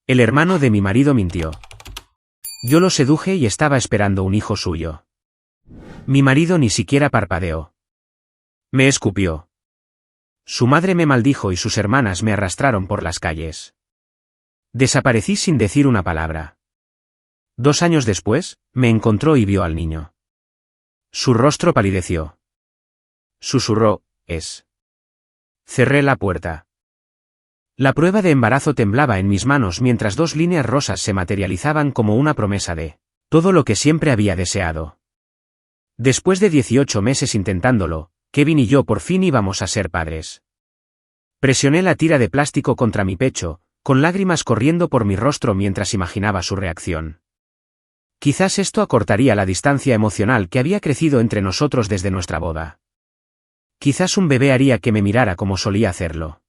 El hermano de mi marido mintió. Yo lo seduje y estaba esperando un hijo suyo. Mi marido ni siquiera parpadeó. Me escupió. Su madre me maldijo y sus hermanas me arrastraron por las calles. Desaparecí sin decir una palabra. 2 años después, me encontró y vio al niño. Su rostro palideció. Susurró, es. Cerré la puerta. La prueba de embarazo temblaba en mis manos mientras 2 líneas rosas se materializaban como una promesa de todo lo que siempre había deseado. Después de 18 meses intentándolo, Kevin y yo por fin íbamos a ser padres. Presioné la tira de plástico contra mi pecho, con lágrimas corriendo por mi rostro mientras imaginaba su reacción. Quizás esto acortaría la distancia emocional que había crecido entre nosotros desde nuestra boda. Quizás un bebé haría que me mirara como solía hacerlo.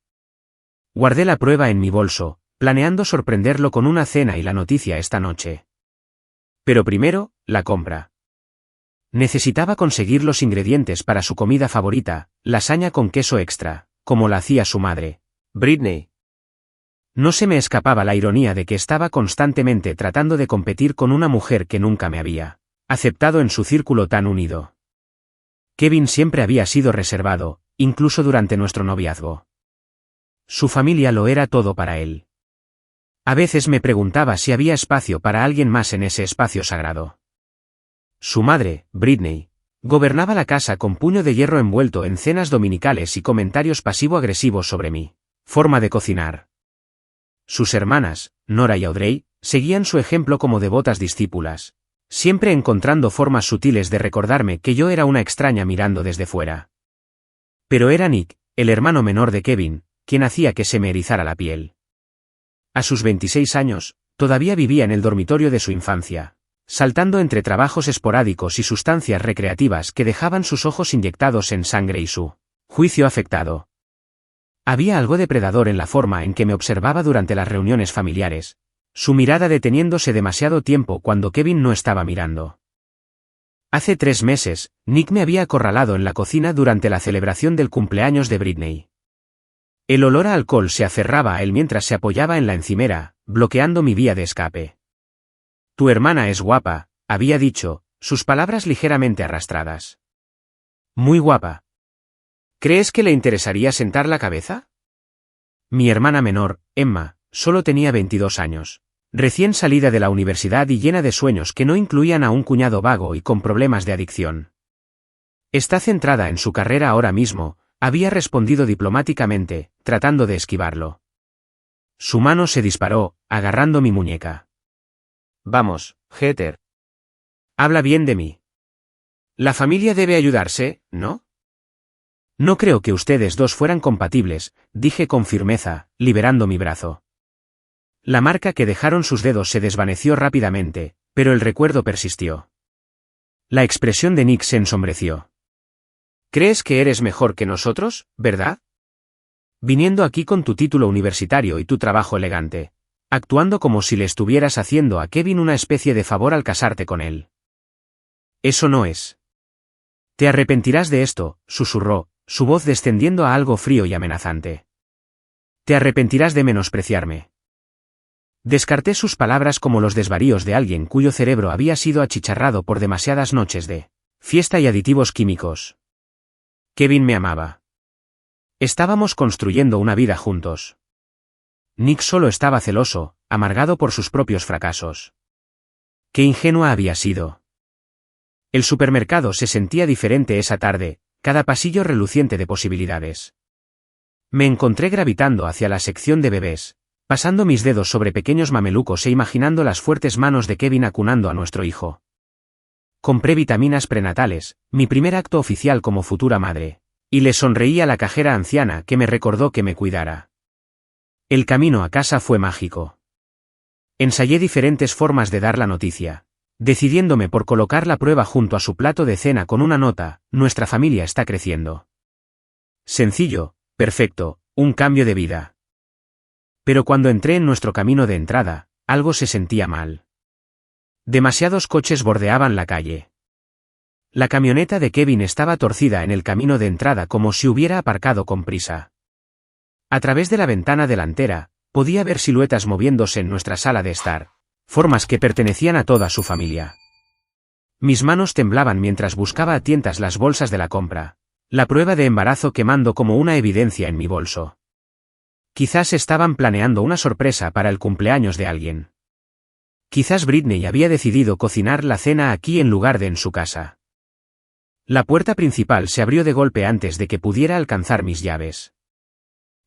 Guardé la prueba en mi bolso, planeando sorprenderlo con una cena y la noticia esta noche. Pero primero, la compra. Necesitaba conseguir los ingredientes para su comida favorita, lasaña con queso extra, como la hacía su madre, Britney. No se me escapaba la ironía de que estaba constantemente tratando de competir con una mujer que nunca me había aceptado en su círculo tan unido. Kevin siempre había sido reservado, incluso durante nuestro noviazgo. Su familia lo era todo para él. A veces me preguntaba si había espacio para alguien más en ese espacio sagrado. Su madre, Britney, gobernaba la casa con puño de hierro envuelto en cenas dominicales y comentarios pasivo-agresivos sobre mi forma de cocinar. Sus hermanas, Nora y Audrey, seguían su ejemplo como devotas discípulas, siempre encontrando formas sutiles de recordarme que yo era una extraña mirando desde fuera. Pero era Nick, el hermano menor de Kevin, quien hacía que se me erizara la piel. A sus 26 años, todavía vivía en el dormitorio de su infancia, saltando entre trabajos esporádicos y sustancias recreativas que dejaban sus ojos inyectados en sangre y su juicio afectado. Había algo depredador en la forma en que me observaba durante las reuniones familiares, su mirada deteniéndose demasiado tiempo cuando Kevin no estaba mirando. Hace 3 meses, Nick me había acorralado en la cocina durante la celebración del cumpleaños de Britney. El olor a alcohol se aferraba a él mientras se apoyaba en la encimera, bloqueando mi vía de escape. Tu hermana es guapa, había dicho, sus palabras ligeramente arrastradas. Muy guapa. ¿Crees que le interesaría sentar la cabeza? Mi hermana menor, Emma, solo tenía 22 años, recién salida de la universidad y llena de sueños que no incluían a un cuñado vago y con problemas de adicción. Está centrada en su carrera ahora mismo, había respondido diplomáticamente, tratando de esquivarlo. Su mano se disparó, agarrando mi muñeca. Vamos, Heather. Habla bien de mí. La familia debe ayudarse, ¿no? No creo que ustedes dos fueran compatibles, dije con firmeza, liberando mi brazo. La marca que dejaron sus dedos se desvaneció rápidamente, pero el recuerdo persistió. La expresión de Nick se ensombreció. ¿Crees que eres mejor que nosotros, verdad? Viniendo aquí con tu título universitario y tu trabajo elegante, actuando como si le estuvieras haciendo a Kevin una especie de favor al casarte con él. Eso no es. Te arrepentirás de esto, susurró, su voz descendiendo a algo frío y amenazante. Te arrepentirás de menospreciarme. Descarté sus palabras como los desvaríos de alguien cuyo cerebro había sido achicharrado por demasiadas noches de fiesta y aditivos químicos. Kevin me amaba. Estábamos construyendo una vida juntos. Nick solo estaba celoso, amargado por sus propios fracasos. Qué ingenua había sido. El supermercado se sentía diferente esa tarde, cada pasillo reluciente de posibilidades. Me encontré gravitando hacia la sección de bebés, pasando mis dedos sobre pequeños mamelucos e imaginando las fuertes manos de Kevin acunando a nuestro hijo. Compré vitaminas prenatales, mi primer acto oficial como futura madre, y le sonreí a la cajera anciana que me recordó que me cuidara. El camino a casa fue mágico. Ensayé diferentes formas de dar la noticia, decidiéndome por colocar la prueba junto a su plato de cena con una nota: nuestra familia está creciendo. Sencillo, perfecto, un cambio de vida. Pero cuando entré en nuestro camino de entrada, algo se sentía mal. Demasiados coches bordeaban la calle. La camioneta de Kevin estaba torcida en el camino de entrada como si hubiera aparcado con prisa. A través de la ventana delantera, podía ver siluetas moviéndose en nuestra sala de estar, formas que pertenecían a toda su familia. Mis manos temblaban mientras buscaba a tientas las bolsas de la compra, la prueba de embarazo quemando como una evidencia en mi bolso. Quizás estaban planeando una sorpresa para el cumpleaños de alguien. Quizás Britney había decidido cocinar la cena aquí en lugar de en su casa. La puerta principal se abrió de golpe antes de que pudiera alcanzar mis llaves.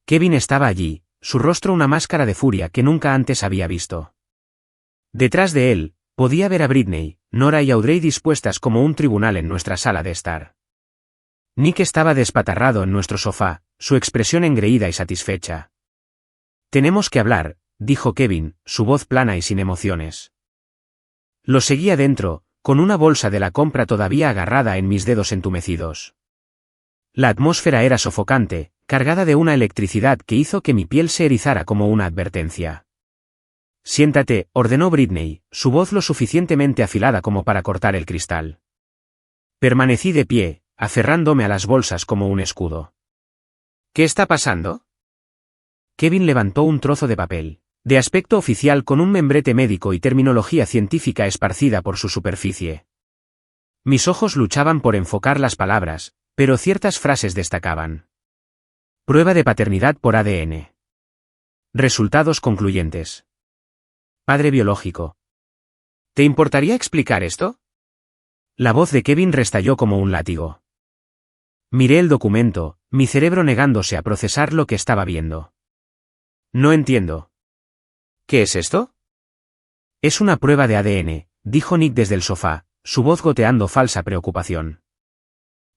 Kevin estaba allí, su rostro una máscara de furia que nunca antes había visto. Detrás de él, podía ver a Britney, Nora y Audrey dispuestas como un tribunal en nuestra sala de estar. Nick estaba despatarrado en nuestro sofá, su expresión engreída y satisfecha. «Tenemos que hablar», dijo Kevin, su voz plana y sin emociones. Lo seguía dentro, con una bolsa de la compra todavía agarrada en mis dedos entumecidos. La atmósfera era sofocante, cargada de una electricidad que hizo que mi piel se erizara como una advertencia. «Siéntate», ordenó Britney, su voz lo suficientemente afilada como para cortar el cristal. Permanecí de pie, aferrándome a las bolsas como un escudo. «¿Qué está pasando?» Kevin levantó un trozo de papel, de aspecto oficial con un membrete médico y terminología científica esparcida por su superficie. Mis ojos luchaban por enfocar las palabras, pero ciertas frases destacaban. Prueba de paternidad por ADN. Resultados concluyentes. Padre biológico. ¿Te importaría explicar esto? La voz de Kevin restalló como un látigo. Miré el documento, mi cerebro negándose a procesar lo que estaba viendo. No entiendo. ¿Qué es esto? Es una prueba de ADN, dijo Nick desde el sofá, su voz goteando falsa preocupación.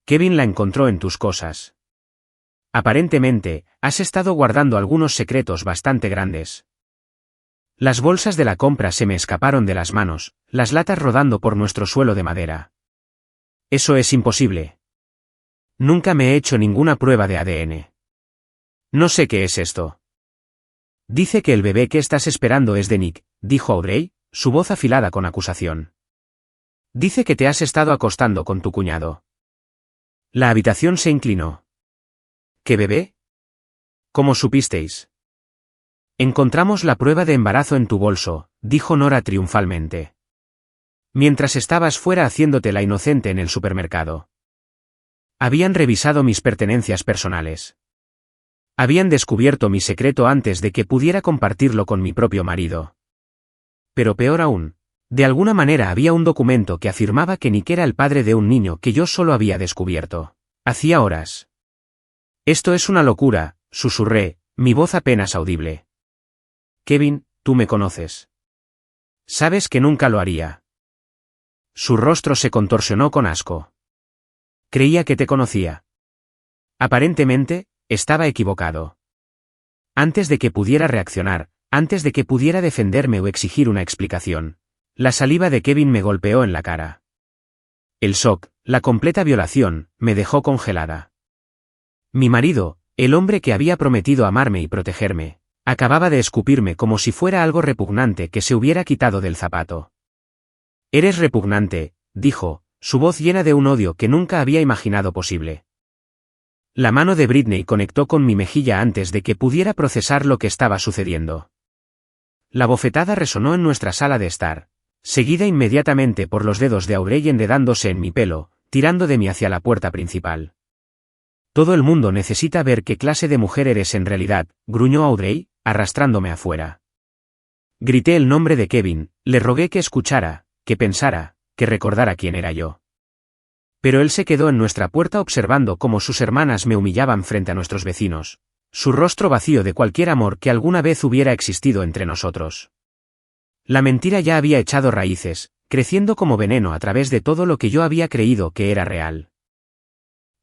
Kevin la encontró en tus cosas. Aparentemente, has estado guardando algunos secretos bastante grandes. Las bolsas de la compra se me escaparon de las manos, las latas rodando por nuestro suelo de madera. Eso es imposible. Nunca me he hecho ninguna prueba de ADN. No sé qué es esto. Dice que el bebé que estás esperando es de Nick, dijo Audrey, su voz afilada con acusación. Dice que te has estado acostando con tu cuñado. La habitación se inclinó. ¿Qué bebé? ¿Cómo supisteis? Encontramos la prueba de embarazo en tu bolso, dijo Nora triunfalmente. Mientras estabas fuera haciéndote la inocente en el supermercado. Habían revisado mis pertenencias personales. Habían descubierto mi secreto antes de que pudiera compartirlo con mi propio marido. Pero peor aún, de alguna manera había un documento que afirmaba que Nick era el padre de un niño que yo solo había descubierto. Hacía horas. Esto es una locura, susurré, mi voz apenas audible. Kevin, tú me conoces. Sabes que nunca lo haría. Su rostro se contorsionó con asco. Creía que te conocía. Aparentemente, estaba equivocado. Antes de que pudiera reaccionar, antes de que pudiera defenderme o exigir una explicación, la saliva de Kevin me golpeó en la cara. El shock, la completa violación, me dejó congelada. Mi marido, el hombre que había prometido amarme y protegerme, acababa de escupirme como si fuera algo repugnante que se hubiera quitado del zapato. Eres repugnante, dijo, su voz llena de un odio que nunca había imaginado posible. La mano de Britney conectó con mi mejilla antes de que pudiera procesar lo que estaba sucediendo. La bofetada resonó en nuestra sala de estar, seguida inmediatamente por los dedos de Audrey enredándose en mi pelo, tirando de mí hacia la puerta principal. Todo el mundo necesita ver qué clase de mujer eres en realidad, gruñó Audrey, arrastrándome afuera. Grité el nombre de Kevin, le rogué que escuchara, que pensara, que recordara quién era yo. Pero él se quedó en nuestra puerta observando cómo sus hermanas me humillaban frente a nuestros vecinos, su rostro vacío de cualquier amor que alguna vez hubiera existido entre nosotros. La mentira ya había echado raíces, creciendo como veneno a través de todo lo que yo había creído que era real.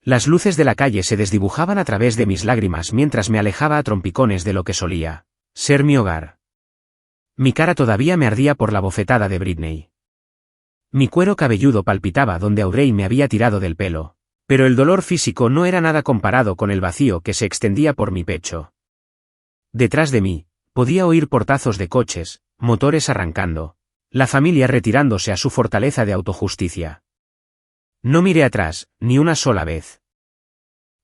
Las luces de la calle se desdibujaban a través de mis lágrimas mientras me alejaba a trompicones de lo que solía ser mi hogar. Mi cara todavía me ardía por la bofetada de Britney. Mi cuero cabelludo palpitaba donde Audrey me había tirado del pelo, pero el dolor físico no era nada comparado con el vacío que se extendía por mi pecho. Detrás de mí, podía oír portazos de coches, motores arrancando, la familia retirándose a su fortaleza de autojusticia. No miré atrás, ni una sola vez.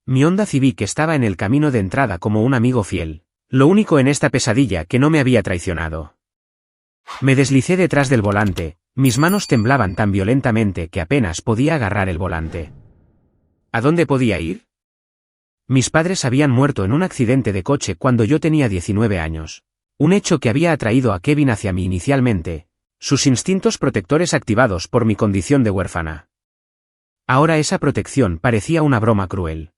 Mi Honda Civic estaba en el camino de entrada como un amigo fiel, Lo único en esta pesadilla que no me había traicionado. Me deslicé detrás del volante, mis manos temblaban tan violentamente que apenas podía agarrar el volante. ¿A dónde podía ir? Mis padres habían muerto en un accidente de coche cuando yo tenía 19 años. Un hecho que había atraído a Kevin hacia mí inicialmente, sus instintos protectores activados por mi condición de huérfana. Ahora esa protección parecía una broma cruel.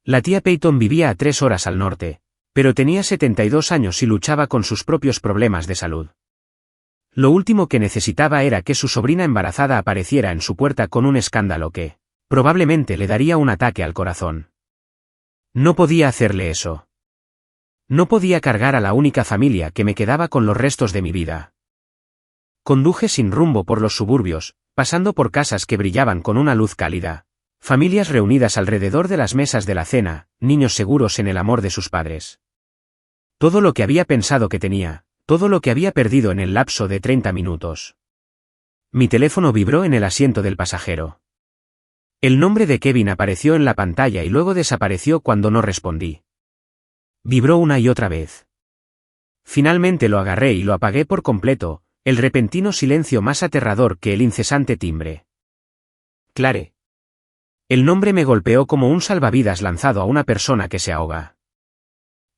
La tía Peyton vivía a 3 horas al norte, pero tenía 72 años y luchaba con sus propios problemas de salud. Lo último que necesitaba era que su sobrina embarazada apareciera en su puerta con un escándalo que, probablemente le daría un ataque al corazón. No podía hacerle eso. No podía cargar a la única familia que me quedaba con los restos de mi vida. Conduje sin rumbo por los suburbios, pasando por casas que brillaban con una luz cálida, familias reunidas alrededor de las mesas de la cena, niños seguros en el amor de sus padres. Todo lo que había pensado que tenía, todo lo que había perdido en el lapso de 30 minutos. Mi teléfono vibró en el asiento del pasajero. El nombre de Kevin apareció en la pantalla y luego desapareció cuando no respondí. Vibró una y otra vez. Finalmente lo agarré y lo apagué por completo, el repentino silencio más aterrador que el incesante timbre. Clare. El nombre me golpeó como un salvavidas lanzado a una persona que se ahoga.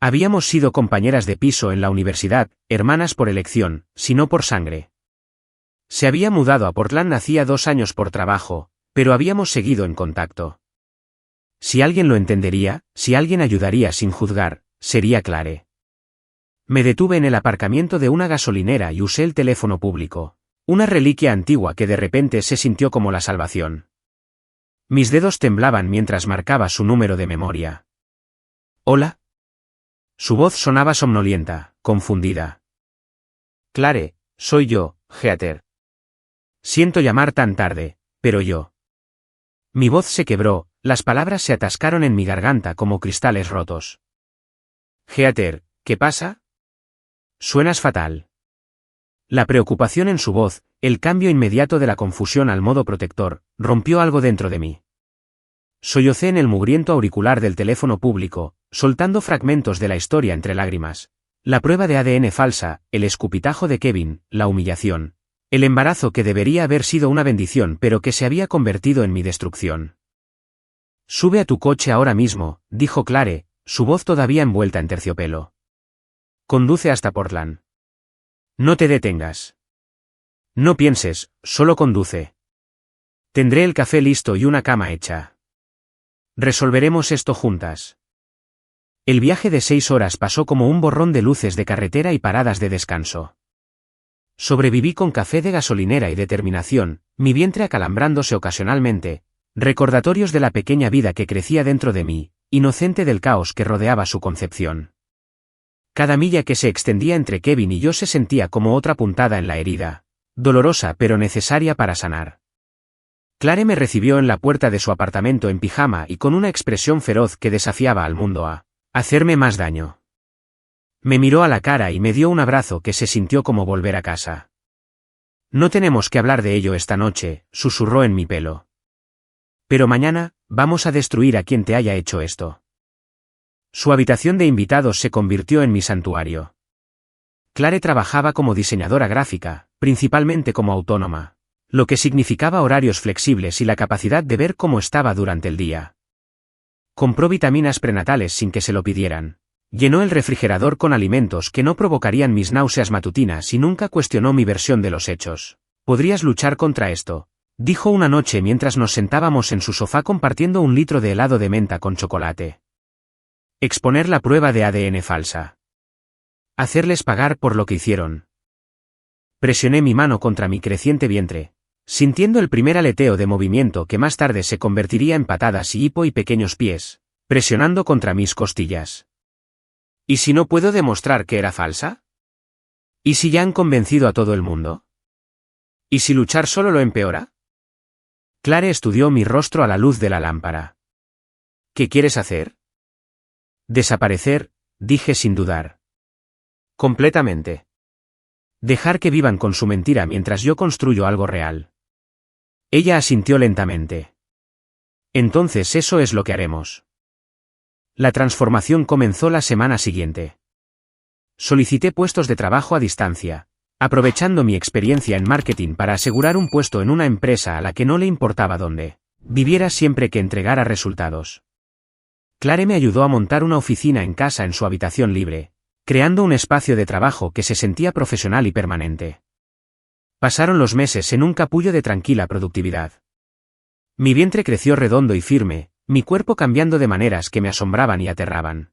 Habíamos sido compañeras de piso en la universidad, hermanas por elección, si no por sangre. Se había mudado a Portland hacía 2 años por trabajo, pero habíamos seguido en contacto. Si alguien lo entendería, si alguien ayudaría sin juzgar, sería Clare. Me detuve en el aparcamiento de una gasolinera y usé el teléfono público, una reliquia antigua que de repente se sintió como la salvación. Mis dedos temblaban mientras marcaba su número de memoria. ¿Hola? Su voz sonaba somnolienta, confundida. Clare, soy yo, Heather. Siento llamar tan tarde, pero yo. Mi voz se quebró, las palabras se atascaron en mi garganta como cristales rotos. Heather, ¿qué pasa? Suenas fatal. La preocupación en su voz, el cambio inmediato de la confusión al modo protector, rompió algo dentro de mí. Sollocé en el mugriento auricular del teléfono público, soltando fragmentos de la historia entre lágrimas. La prueba de ADN falsa, el escupitajo de Kevin, la humillación. El embarazo que debería haber sido una bendición pero que se había convertido en mi destrucción. Sube a tu coche ahora mismo, dijo Clare, su voz todavía envuelta en terciopelo. Conduce hasta Portland. No te detengas. No pienses, solo conduce. Tendré el café listo y una cama hecha. Resolveremos esto juntas. El viaje de 6 horas pasó como un borrón de luces de carretera y paradas de descanso. Sobreviví con café de gasolinera y determinación, mi vientre acalambrándose ocasionalmente, recordatorios de la pequeña vida que crecía dentro de mí, inocente del caos que rodeaba su concepción. Cada milla que se extendía entre Kevin y yo se sentía como otra puntada en la herida, dolorosa pero necesaria para sanar. Clare me recibió en la puerta de su apartamento en pijama y con una expresión feroz que desafiaba al mundo a hacerme más daño. Me miró a la cara y me dio un abrazo que se sintió como volver a casa. No tenemos que hablar de ello esta noche, susurró en mi pelo. Pero mañana, vamos a destruir a quien te haya hecho esto. Su habitación de invitados se convirtió en mi santuario. Clare trabajaba como diseñadora gráfica, principalmente como autónoma, lo que significaba horarios flexibles y la capacidad de ver cómo estaba durante el día. Compró vitaminas prenatales sin que se lo pidieran. Llenó el refrigerador con alimentos que no provocarían mis náuseas matutinas y nunca cuestionó mi versión de los hechos. ¿Podrías luchar contra esto?, dijo una noche mientras nos sentábamos en su sofá compartiendo un litro de helado de menta con chocolate. Exponer la prueba de ADN falsa. Hacerles pagar por lo que hicieron. Presioné mi mano contra mi creciente vientre, sintiendo el primer aleteo de movimiento que más tarde se convertiría en patadas y hipo y pequeños pies, presionando contra mis costillas. ¿Y si no puedo demostrar que era falsa? ¿Y si ya han convencido a todo el mundo? ¿Y si luchar solo lo empeora? Clare estudió mi rostro a la luz de la lámpara. ¿Qué quieres hacer? Desaparecer, dije sin dudar. Completamente. Dejar que vivan con su mentira mientras yo construyo algo real. Ella asintió lentamente. Entonces eso es lo que haremos. La transformación comenzó la semana siguiente. Solicité puestos de trabajo a distancia, aprovechando mi experiencia en marketing para asegurar un puesto en una empresa a la que no le importaba dónde viviera siempre que entregara resultados. Clare me ayudó a montar una oficina en casa en su habitación libre, creando un espacio de trabajo que se sentía profesional y permanente. Pasaron los meses en un capullo de tranquila productividad. Mi vientre creció redondo y firme, mi cuerpo cambiando de maneras que me asombraban y aterraban.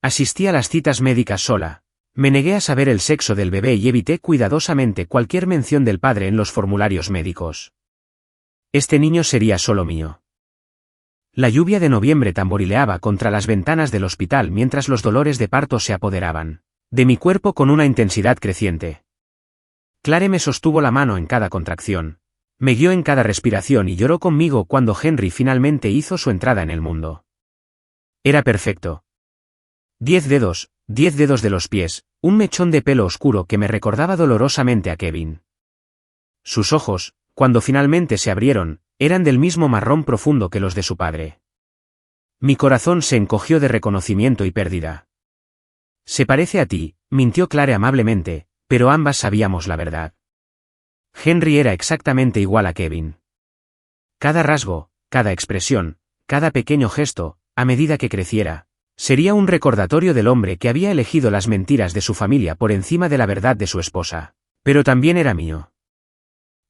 Asistí a las citas médicas sola, me negué a saber el sexo del bebé y evité cuidadosamente cualquier mención del padre en los formularios médicos. Este niño sería solo mío. La lluvia de noviembre tamborileaba contra las ventanas del hospital mientras los dolores de parto se apoderaban de mi cuerpo con una intensidad creciente. Clare me sostuvo la mano en cada contracción, me guió en cada respiración y lloró conmigo cuando Henry finalmente hizo su entrada en el mundo. Era perfecto. 10 dedos de los pies, un mechón de pelo oscuro que me recordaba dolorosamente a Kevin. Sus ojos, cuando finalmente se abrieron, eran del mismo marrón profundo que los de su padre. Mi corazón se encogió de reconocimiento y pérdida. Se parece a ti, mintió Clare amablemente, pero ambas sabíamos la verdad. Henry era exactamente igual a Kevin. Cada rasgo, cada expresión, cada pequeño gesto, a medida que creciera, sería un recordatorio del hombre que había elegido las mentiras de su familia por encima de la verdad de su esposa. Pero también era mío.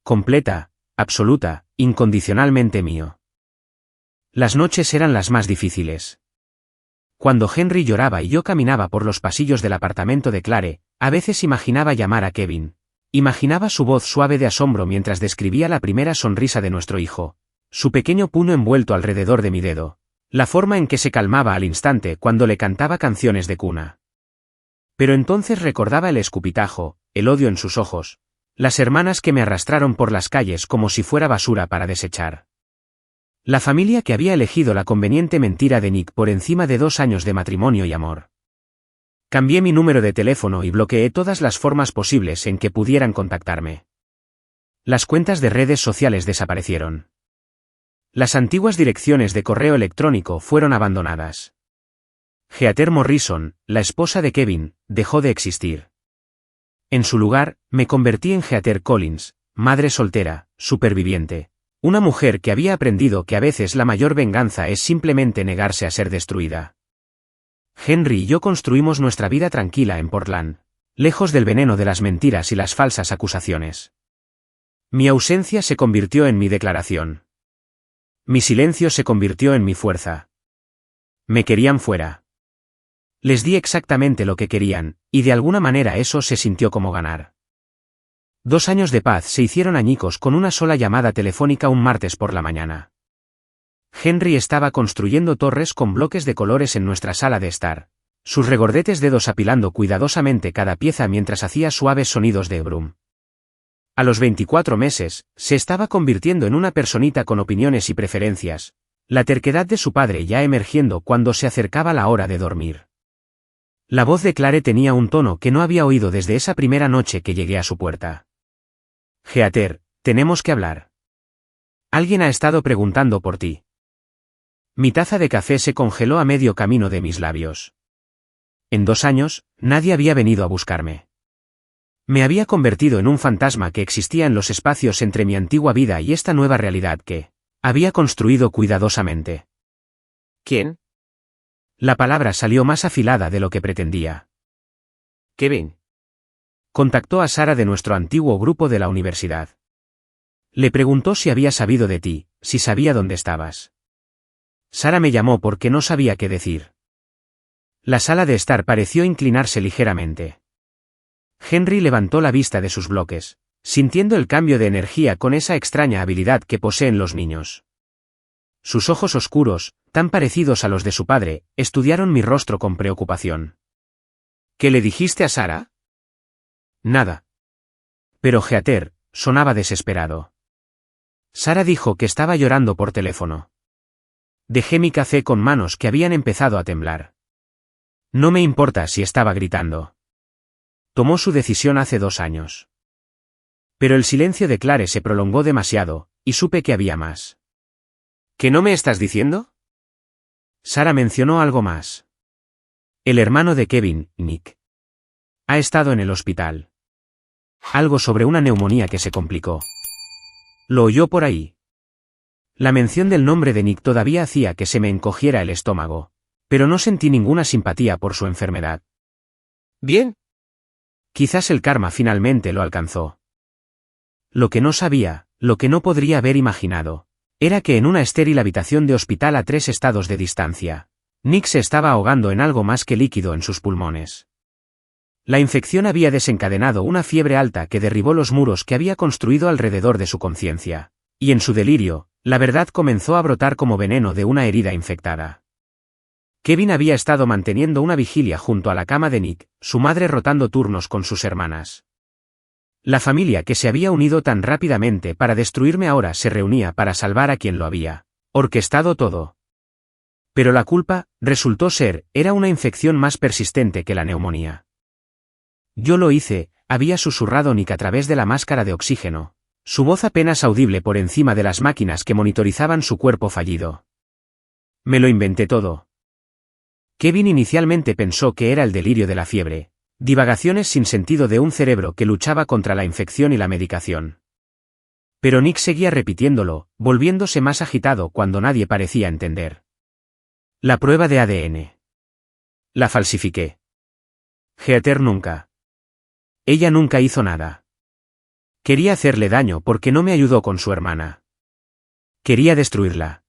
Completa, absoluta, incondicionalmente mío. Las noches eran las más difíciles. Cuando Henry lloraba y yo caminaba por los pasillos del apartamento de Clare, a veces imaginaba llamar a Kevin. Imaginaba su voz suave de asombro mientras describía la primera sonrisa de nuestro hijo, su pequeño puño envuelto alrededor de mi dedo, la forma en que se calmaba al instante cuando le cantaba canciones de cuna. Pero entonces recordaba el escupitajo, el odio en sus ojos, las hermanas que me arrastraron por las calles como si fuera basura para desechar. La familia que había elegido la conveniente mentira de Nick por encima de 2 años de matrimonio y amor. Cambié mi número de teléfono y bloqueé todas las formas posibles en que pudieran contactarme. Las cuentas de redes sociales desaparecieron. Las antiguas direcciones de correo electrónico fueron abandonadas. Heather Morrison, la esposa de Kevin, dejó de existir. En su lugar, me convertí en Heather Collins, madre soltera, superviviente. Una mujer que había aprendido que a veces la mayor venganza es simplemente negarse a ser destruida. Henry y yo construimos nuestra vida tranquila en Portland, lejos del veneno de las mentiras y las falsas acusaciones. Mi ausencia se convirtió en mi declaración. Mi silencio se convirtió en mi fuerza. Me querían fuera. Les di exactamente lo que querían, y de alguna manera eso se sintió como ganar. 2 años de paz se hicieron añicos con una sola llamada telefónica un martes por la mañana. Henry estaba construyendo torres con bloques de colores en nuestra sala de estar, sus regordetes dedos apilando cuidadosamente cada pieza mientras hacía suaves sonidos de brum. A los 24 meses, se estaba convirtiendo en una personita con opiniones y preferencias, la terquedad de su padre ya emergiendo cuando se acercaba la hora de dormir. La voz de Clare tenía un tono que no había oído desde esa primera noche que llegué a su puerta. Heather, tenemos que hablar. Alguien ha estado preguntando por ti. Mi taza de café se congeló a medio camino de mis labios. En 2 años, nadie había venido a buscarme. Me había convertido en un fantasma que existía en los espacios entre mi antigua vida y esta nueva realidad que había construido cuidadosamente. ¿Quién? La palabra salió más afilada de lo que pretendía. Kevin. Contactó a Sara de nuestro antiguo grupo de la universidad. Le preguntó si había sabido de ti, si sabía dónde estabas. Sara me llamó porque no sabía qué decir. La sala de estar pareció inclinarse ligeramente. Henry levantó la vista de sus bloques, sintiendo el cambio de energía con esa extraña habilidad que poseen los niños. Sus ojos oscuros, tan parecidos a los de su padre, estudiaron mi rostro con preocupación. ¿Qué le dijiste a Sara? Nada. Pero Heather sonaba desesperado. Sara dijo que estaba llorando por teléfono. Dejé mi café con manos que habían empezado a temblar. No me importa si estaba gritando. Tomó su decisión hace 2 años. Pero el silencio de Clare se prolongó demasiado, y supe que había más. ¿Qué no me estás diciendo? Sara mencionó algo más. El hermano de Kevin, Nick. Ha estado en el hospital. Algo sobre una neumonía que se complicó. Lo oyó por ahí. La mención del nombre de Nick todavía hacía que se me encogiera el estómago, pero no sentí ninguna simpatía por su enfermedad. ¿Bien? Quizás el karma finalmente lo alcanzó. Lo que no sabía, lo que no podría haber imaginado, era que en una estéril habitación de hospital a 3 estados de distancia, Nick se estaba ahogando en algo más que líquido en sus pulmones. La infección había desencadenado una fiebre alta que derribó los muros que había construido alrededor de su conciencia, y en su delirio, la verdad comenzó a brotar como veneno de una herida infectada. Kevin había estado manteniendo una vigilia junto a la cama de Nick, su madre rotando turnos con sus hermanas. La familia que se había unido tan rápidamente para destruirme ahora se reunía para salvar a quien lo había orquestado todo. Pero la culpa, resultó ser, era una infección más persistente que la neumonía. Yo lo hice, había susurrado Nick a través de la máscara de oxígeno, su voz apenas audible por encima de las máquinas que monitorizaban su cuerpo fallido. Me lo inventé todo. Kevin inicialmente pensó que era el delirio de la fiebre, divagaciones sin sentido de un cerebro que luchaba contra la infección y la medicación. Pero Nick seguía repitiéndolo, volviéndose más agitado cuando nadie parecía entender. La prueba de ADN. La falsifiqué. Heather nunca. Ella nunca hizo nada. Quería hacerle daño porque no me ayudó con su hermana. Quería destruirla.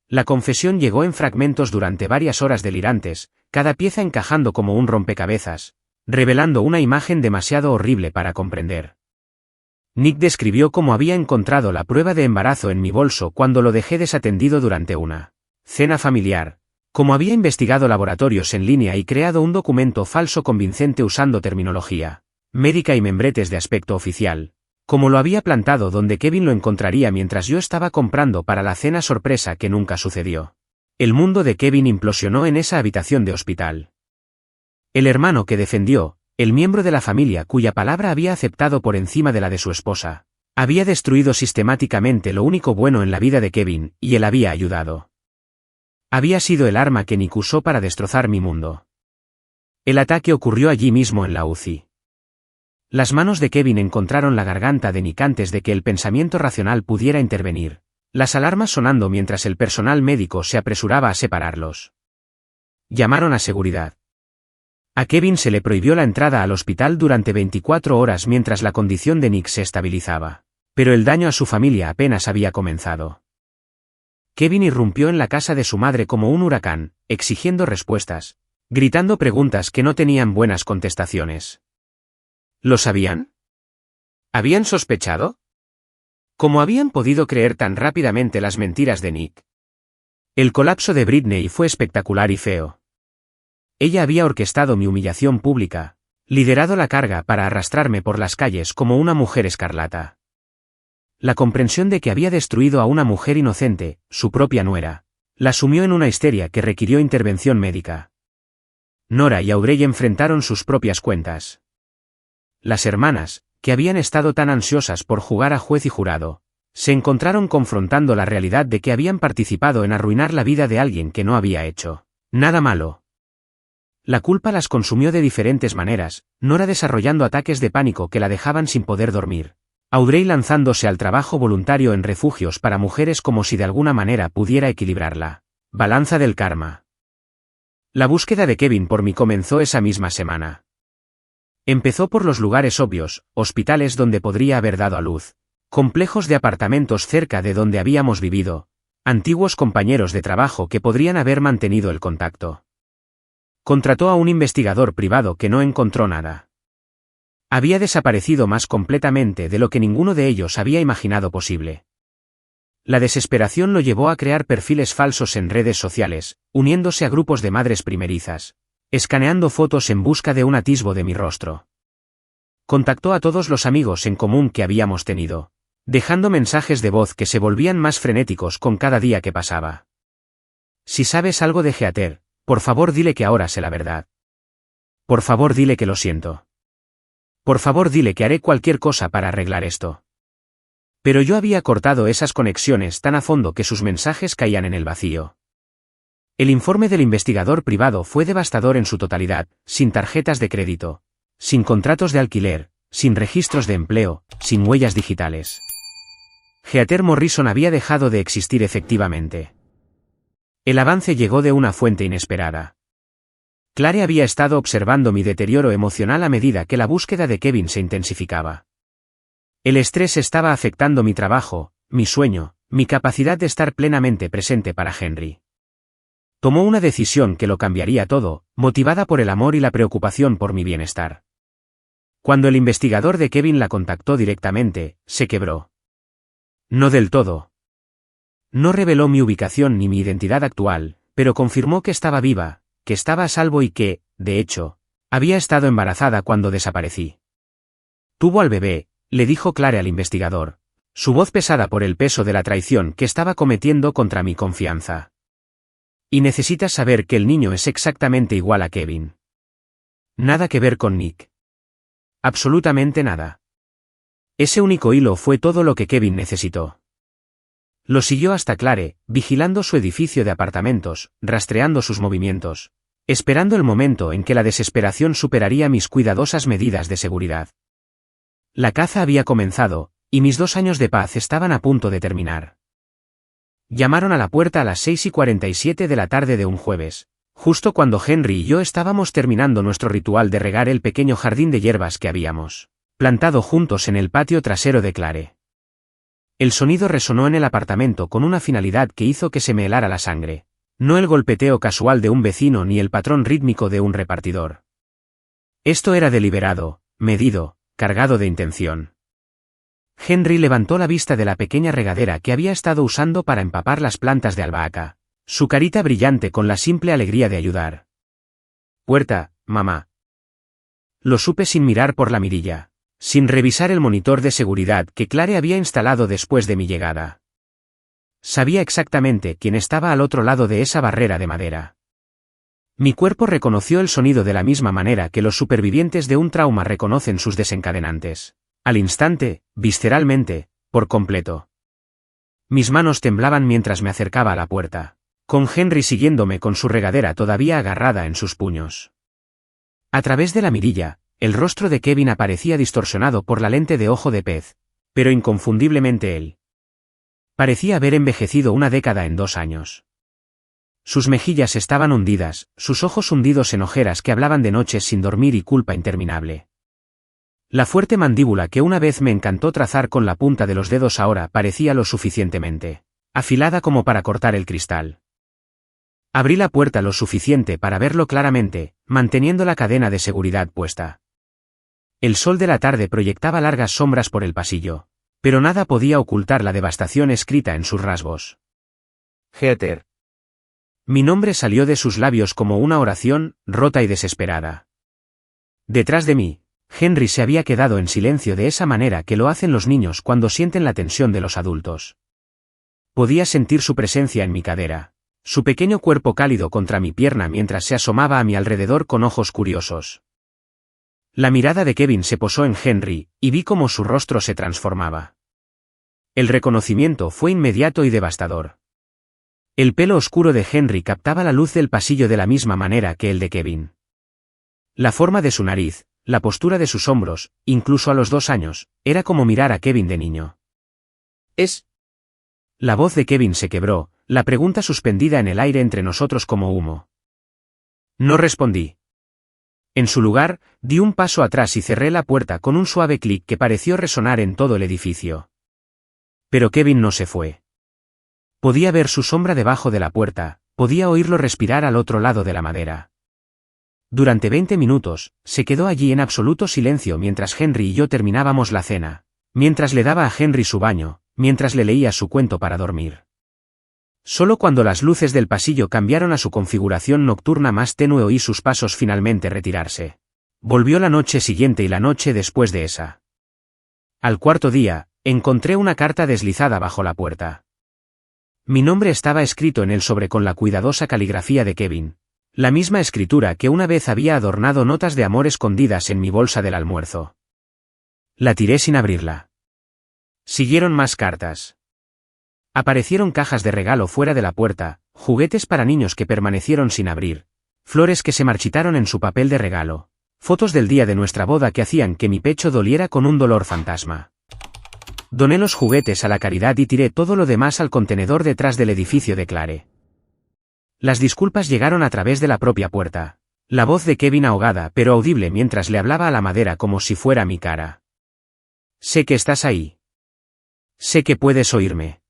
La confesión llegó en fragmentos durante varias horas delirantes, cada pieza encajando como un rompecabezas, revelando una imagen demasiado horrible para comprender. Nick describió cómo había encontrado la prueba de embarazo en mi bolso cuando lo dejé desatendido durante una cena familiar, cómo había investigado laboratorios en línea y creado un documento falso convincente usando terminología médica y membretes de aspecto oficial, como lo había plantado donde Kevin lo encontraría mientras yo estaba comprando para la cena sorpresa que nunca sucedió. El mundo de Kevin implosionó en esa habitación de hospital. El hermano que defendió, el miembro de la familia cuya palabra había aceptado por encima de la de su esposa, había destruido sistemáticamente lo único bueno en la vida de Kevin, y él había ayudado. Había sido el arma que Nick usó para destrozar mi mundo. El ataque ocurrió allí mismo en la UCI. Las manos de Kevin encontraron la garganta de Nick antes de que el pensamiento racional pudiera intervenir, las alarmas sonando mientras el personal médico se apresuraba a separarlos. Llamaron a seguridad. A Kevin se le prohibió la entrada al hospital durante 24 horas mientras la condición de Nick se estabilizaba, pero el daño a su familia apenas había comenzado. Kevin irrumpió en la casa de su madre como un huracán, exigiendo respuestas, gritando preguntas que no tenían buenas contestaciones. ¿Lo sabían? ¿Habían sospechado? ¿Cómo habían podido creer tan rápidamente las mentiras de Nick? El colapso de Britney fue espectacular y feo. Ella había orquestado mi humillación pública, liderado la carga para arrastrarme por las calles como una mujer escarlata. La comprensión de que había destruido a una mujer inocente, su propia nuera, la sumió en una histeria que requirió intervención médica. Nora y Audrey enfrentaron sus propias cuentas. Las hermanas, que habían estado tan ansiosas por jugar a juez y jurado, se encontraron confrontando la realidad de que habían participado en arruinar la vida de alguien que no había hecho nada malo. La culpa las consumió de diferentes maneras, Nora desarrollando ataques de pánico que la dejaban sin poder dormir, Audrey lanzándose al trabajo voluntario en refugios para mujeres como si de alguna manera pudiera equilibrar la balanza del karma. La búsqueda de Kevin por mí comenzó esa misma semana. Empezó por los lugares obvios, hospitales donde podría haber dado a luz, complejos de apartamentos cerca de donde habíamos vivido, antiguos compañeros de trabajo que podrían haber mantenido el contacto. Contrató a un investigador privado que no encontró nada. Había desaparecido más completamente de lo que ninguno de ellos había imaginado posible. La desesperación lo llevó a crear perfiles falsos en redes sociales, uniéndose a grupos de madres primerizas, escaneando fotos en busca de un atisbo de mi rostro. Contactó a todos los amigos en común que habíamos tenido, dejando mensajes de voz que se volvían más frenéticos con cada día que pasaba. Si sabes algo de Heather, por favor dile que ahora sé la verdad. Por favor dile que lo siento. Por favor dile que haré cualquier cosa para arreglar esto. Pero yo había cortado esas conexiones tan a fondo que sus mensajes caían en el vacío. El informe del investigador privado fue devastador en su totalidad, sin tarjetas de crédito, sin contratos de alquiler, sin registros de empleo, sin huellas digitales. Heather Morrison había dejado de existir efectivamente. El avance llegó de una fuente inesperada. Clare había estado observando mi deterioro emocional a medida que la búsqueda de Kevin se intensificaba. El estrés estaba afectando mi trabajo, mi sueño, mi capacidad de estar plenamente presente para Henry. Tomó una decisión que lo cambiaría todo, motivada por el amor y la preocupación por mi bienestar. Cuando el investigador de Kevin la contactó directamente, se quebró. No del todo. No reveló mi ubicación ni mi identidad actual, pero confirmó que estaba viva, que estaba a salvo y que, de hecho, había estado embarazada cuando desaparecí. Tuvo al bebé, le dijo Clare al investigador, su voz pesada por el peso de la traición que estaba cometiendo contra mi confianza. Y necesitas saber que el niño es exactamente igual a Kevin. Nada que ver con Nick. Absolutamente nada. Ese único hilo fue todo lo que Kevin necesitó. Lo siguió hasta Clare, vigilando su edificio de apartamentos, rastreando sus movimientos, esperando el momento en que la desesperación superaría mis cuidadosas medidas de seguridad. La caza había comenzado, y mis 2 años de paz estaban a punto de terminar. Llamaron a la puerta a las 6:47 de la tarde de un jueves, justo cuando Henry y yo estábamos terminando nuestro ritual de regar el pequeño jardín de hierbas que habíamos plantado juntos en el patio trasero de Clare. El sonido resonó en el apartamento con una finalidad que hizo que se me helara la sangre, no el golpeteo casual de un vecino ni el patrón rítmico de un repartidor. Esto era deliberado, medido, cargado de intención. Henry levantó la vista de la pequeña regadera que había estado usando para empapar las plantas de albahaca, su carita brillante con la simple alegría de ayudar. «Puerta, mamá». Lo supe sin mirar por la mirilla, sin revisar el monitor de seguridad que Clare había instalado después de mi llegada. Sabía exactamente quién estaba al otro lado de esa barrera de madera. Mi cuerpo reconoció el sonido de la misma manera que los supervivientes de un trauma reconocen sus desencadenantes. Al instante, visceralmente, por completo. Mis manos temblaban mientras me acercaba a la puerta, con Henry siguiéndome con su regadera todavía agarrada en sus puños. A través de la mirilla, el rostro de Kevin aparecía distorsionado por la lente de ojo de pez, pero inconfundiblemente él. Parecía haber envejecido una década en 2 años. Sus mejillas estaban hundidas, sus ojos hundidos en ojeras que hablaban de noches sin dormir y culpa interminable. La fuerte mandíbula que una vez me encantó trazar con la punta de los dedos ahora parecía lo suficientemente afilada como para cortar el cristal. Abrí la puerta lo suficiente para verlo claramente, manteniendo la cadena de seguridad puesta. El sol de la tarde proyectaba largas sombras por el pasillo, pero nada podía ocultar la devastación escrita en sus rasgos. Heather. Mi nombre salió de sus labios como una oración, rota y desesperada. Detrás de mí, Henry se había quedado en silencio de esa manera que lo hacen los niños cuando sienten la tensión de los adultos. Podía sentir su presencia en mi cadera, su pequeño cuerpo cálido contra mi pierna mientras se asomaba a mi alrededor con ojos curiosos. La mirada de Kevin se posó en Henry, y vi cómo su rostro se transformaba. El reconocimiento fue inmediato y devastador. El pelo oscuro de Henry captaba la luz del pasillo de la misma manera que el de Kevin. La forma de su nariz, la postura de sus hombros, incluso a los 2 años, era como mirar a Kevin de niño. «¿Es?» La voz de Kevin se quebró, la pregunta suspendida en el aire entre nosotros como humo. No respondí. En su lugar, di un paso atrás y cerré la puerta con un suave clic que pareció resonar en todo el edificio. Pero Kevin no se fue. Podía ver su sombra debajo de la puerta, podía oírlo respirar al otro lado de la madera. Durante 20 minutos, se quedó allí en absoluto silencio mientras Henry y yo terminábamos la cena, mientras le daba a Henry su baño, mientras le leía su cuento para dormir. Solo cuando las luces del pasillo cambiaron a su configuración nocturna más tenue oí sus pasos finalmente retirarse. Volvió la noche siguiente y la noche después de esa. Al 4.º día, encontré una carta deslizada bajo la puerta. Mi nombre estaba escrito en el sobre con la cuidadosa caligrafía de Kevin, la misma escritura que una vez había adornado notas de amor escondidas en mi bolsa del almuerzo. La tiré sin abrirla. Siguieron más cartas. Aparecieron cajas de regalo fuera de la puerta, juguetes para niños que permanecieron sin abrir, flores que se marchitaron en su papel de regalo, fotos del día de nuestra boda que hacían que mi pecho doliera con un dolor fantasma. Doné los juguetes a la caridad y tiré todo lo demás al contenedor detrás del edificio de Clare. Las disculpas llegaron a través de la propia puerta. La voz de Kevin ahogada pero audible mientras le hablaba a la madera como si fuera mi cara. Sé que estás ahí. Sé que puedes oírme.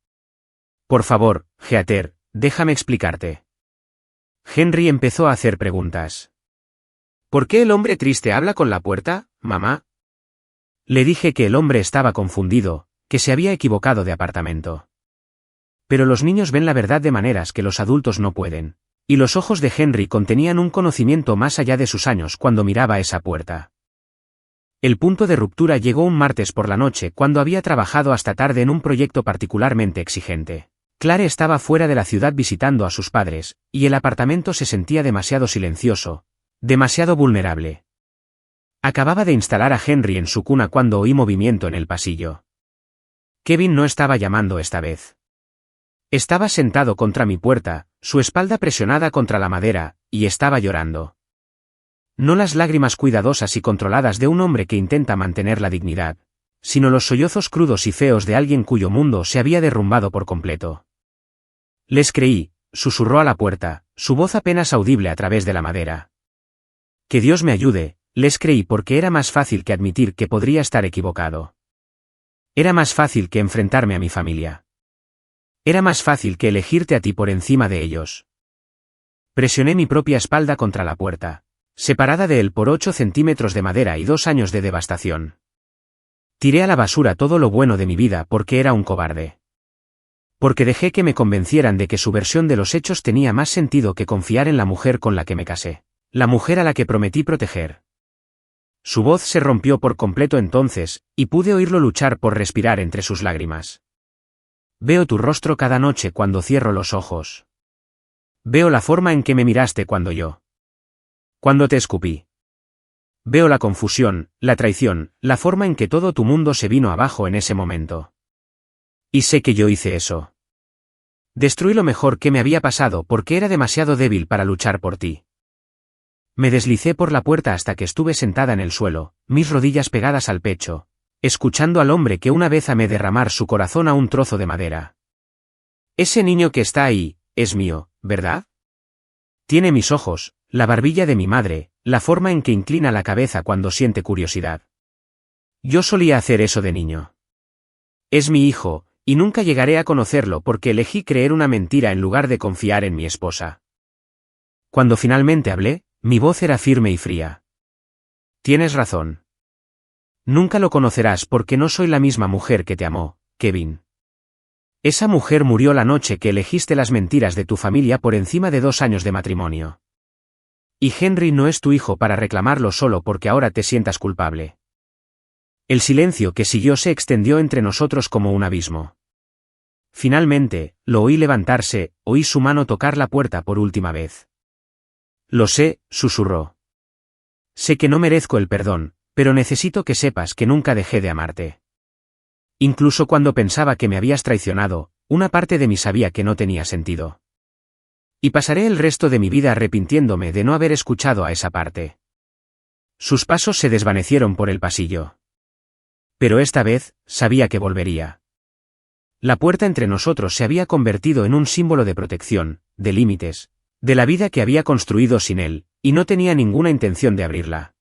Por favor, Heather, déjame explicarte. Henry empezó a hacer preguntas. ¿Por qué el hombre triste habla con la puerta, mamá? Le dije que el hombre estaba confundido, que se había equivocado de apartamento. Pero los niños ven la verdad de maneras que los adultos no pueden. Y los ojos de Henry contenían un conocimiento más allá de sus años cuando miraba esa puerta. El punto de ruptura llegó un martes por la noche cuando había trabajado hasta tarde en un proyecto particularmente exigente. Clare estaba fuera de la ciudad visitando a sus padres, y el apartamento se sentía demasiado silencioso, demasiado vulnerable. Acababa de instalar a Henry en su cuna cuando oí movimiento en el pasillo. Kevin no estaba llamando esta vez. Estaba sentado contra mi puerta, su espalda presionada contra la madera, y estaba llorando. No las lágrimas cuidadosas y controladas de un hombre que intenta mantener la dignidad, sino los sollozos crudos y feos de alguien cuyo mundo se había derrumbado por completo. Les creí, susurró a la puerta, su voz apenas audible a través de la madera. Que Dios me ayude, les creí porque era más fácil que admitir que podría estar equivocado. Era más fácil que enfrentarme a mi familia. Era más fácil que elegirte a ti por encima de ellos. Presioné mi propia espalda contra la puerta, separada de él por 8 centímetros de madera y 2 años de devastación. Tiré a la basura todo lo bueno de mi vida porque era un cobarde. Porque dejé que me convencieran de que su versión de los hechos tenía más sentido que confiar en la mujer con la que me casé, la mujer a la que prometí proteger. Su voz se rompió por completo entonces, y pude oírlo luchar por respirar entre sus lágrimas. Veo tu rostro cada noche cuando cierro los ojos. Veo la forma en que me miraste cuando te escupí. Veo la confusión, la traición, la forma en que todo tu mundo se vino abajo en ese momento. Y sé que yo hice eso. Destruí lo mejor que me había pasado porque era demasiado débil para luchar por ti. Me deslicé por la puerta hasta que estuve sentada en el suelo, mis rodillas pegadas al pecho, escuchando al hombre que una vez amé derramar su corazón a un trozo de madera. Ese niño que está ahí, es mío, ¿verdad? Tiene mis ojos, la barbilla de mi madre, la forma en que inclina la cabeza cuando siente curiosidad. Yo solía hacer eso de niño. Es mi hijo, y nunca llegaré a conocerlo porque elegí creer una mentira en lugar de confiar en mi esposa. Cuando finalmente hablé, mi voz era firme y fría. Tienes razón. Nunca lo conocerás porque no soy la misma mujer que te amó, Kevin. Esa mujer murió la noche que elegiste las mentiras de tu familia por encima de 2 años de matrimonio. Y Henry no es tu hijo para reclamarlo solo porque ahora te sientas culpable. El silencio que siguió se extendió entre nosotros como un abismo. Finalmente, lo oí levantarse, oí su mano tocar la puerta por última vez. Lo sé, susurró. Sé que no merezco el perdón, pero necesito que sepas que nunca dejé de amarte. Incluso cuando pensaba que me habías traicionado, una parte de mí sabía que no tenía sentido. Y pasaré el resto de mi vida arrepintiéndome de no haber escuchado a esa parte. Sus pasos se desvanecieron por el pasillo. Pero esta vez, sabía que volvería. La puerta entre nosotros se había convertido en un símbolo de protección, de límites, de la vida que había construido sin él, y no tenía ninguna intención de abrirla.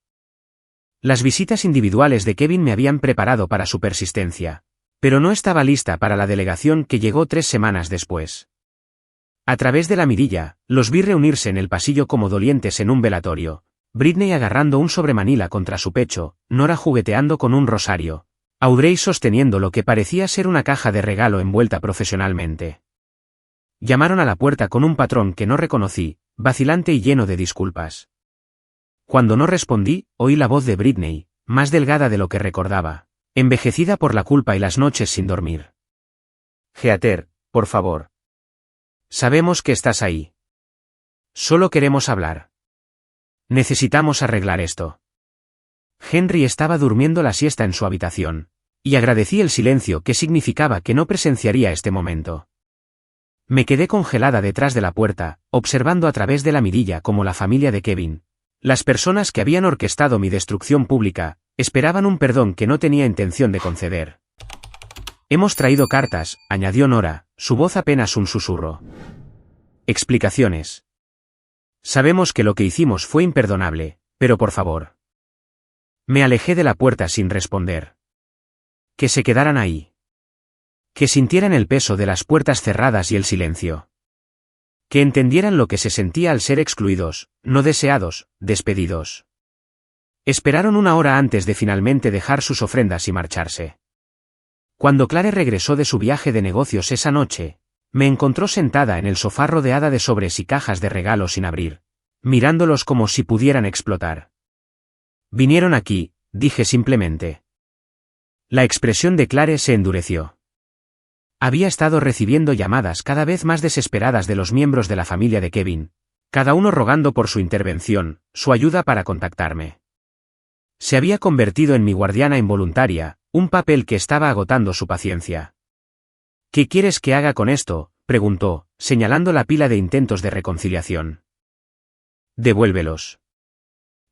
Las visitas individuales de Kevin me habían preparado para su persistencia, pero no estaba lista para la delegación que llegó 3 semanas después. A través de la mirilla, los vi reunirse en el pasillo como dolientes en un velatorio, Britney agarrando un sobremanila contra su pecho, Nora jugueteando con un rosario, Audrey sosteniendo lo que parecía ser una caja de regalo envuelta profesionalmente. Llamaron a la puerta con un patrón que no reconocí, vacilante y lleno de disculpas. Cuando no respondí, oí la voz de Britney, más delgada de lo que recordaba, envejecida por la culpa y las noches sin dormir. Heather, por favor. Sabemos que estás ahí. Solo queremos hablar. Necesitamos arreglar esto. Henry estaba durmiendo la siesta en su habitación, y agradecí el silencio que significaba que no presenciaría este momento. Me quedé congelada detrás de la puerta, observando a través de la mirilla cómo la familia de Kevin, las personas que habían orquestado mi destrucción pública, esperaban un perdón que no tenía intención de conceder. Hemos traído cartas, añadió Nora, su voz apenas un susurro. Explicaciones. Sabemos que lo que hicimos fue imperdonable, pero por favor. Me alejé de la puerta sin responder. Que se quedaran ahí. Que sintieran el peso de las puertas cerradas y el silencio. Que entendieran lo que se sentía al ser excluidos, no deseados, despedidos. Esperaron 1 hora antes de finalmente dejar sus ofrendas y marcharse. Cuando Clare regresó de su viaje de negocios esa noche, me encontró sentada en el sofá rodeada de sobres y cajas de regalos sin abrir, mirándolos como si pudieran explotar. Vinieron aquí, dije simplemente. La expresión de Clare se endureció. Había estado recibiendo llamadas cada vez más desesperadas de los miembros de la familia de Kevin, cada uno rogando por su intervención, su ayuda para contactarme. Se había convertido en mi guardiana involuntaria, un papel que estaba agotando su paciencia. ¿Qué quieres que haga con esto?, preguntó, señalando la pila de intentos de reconciliación. Devuélvelos.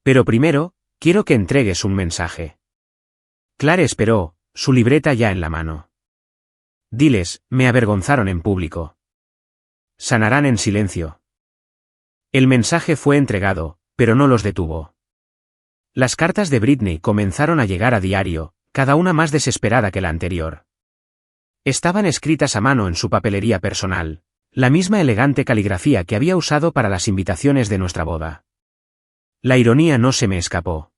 Pero primero, quiero que entregues un mensaje. Clare esperó, su libreta ya en la mano. Diles, me avergonzaron en público. Sanarán en silencio. El mensaje fue entregado, pero no los detuvo. Las cartas de Britney comenzaron a llegar a diario, cada una más desesperada que la anterior. Estaban escritas a mano en su papelería personal, la misma elegante caligrafía que había usado para las invitaciones de nuestra boda. La ironía no se me escapó.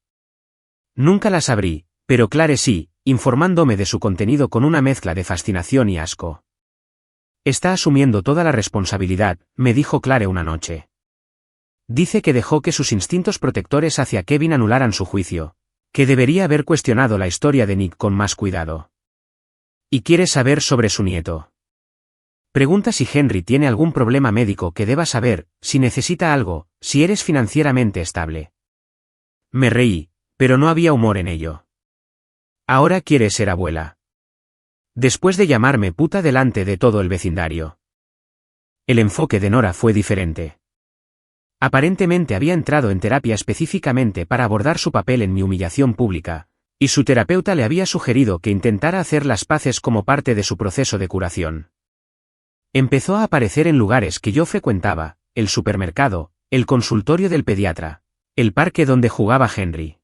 Nunca las abrí, pero Clare sí, informándome de su contenido con una mezcla de fascinación y asco. Está asumiendo toda la responsabilidad, me dijo Clare una noche. Dice que dejó que sus instintos protectores hacia Kevin anularan su juicio, que debería haber cuestionado la historia de Nick con más cuidado. Y quiere saber sobre su nieto. Pregunta si Henry tiene algún problema médico que deba saber, si necesita algo, si eres financieramente estable. Me reí, pero no había humor en ello. Ahora quiere ser abuela. Después de llamarme puta delante de todo el vecindario. El enfoque de Nora fue diferente. Aparentemente había entrado en terapia específicamente para abordar su papel en mi humillación pública, y su terapeuta le había sugerido que intentara hacer las paces como parte de su proceso de curación. Empezó a aparecer en lugares que yo frecuentaba, el supermercado, el consultorio del pediatra, el parque donde jugaba Henry.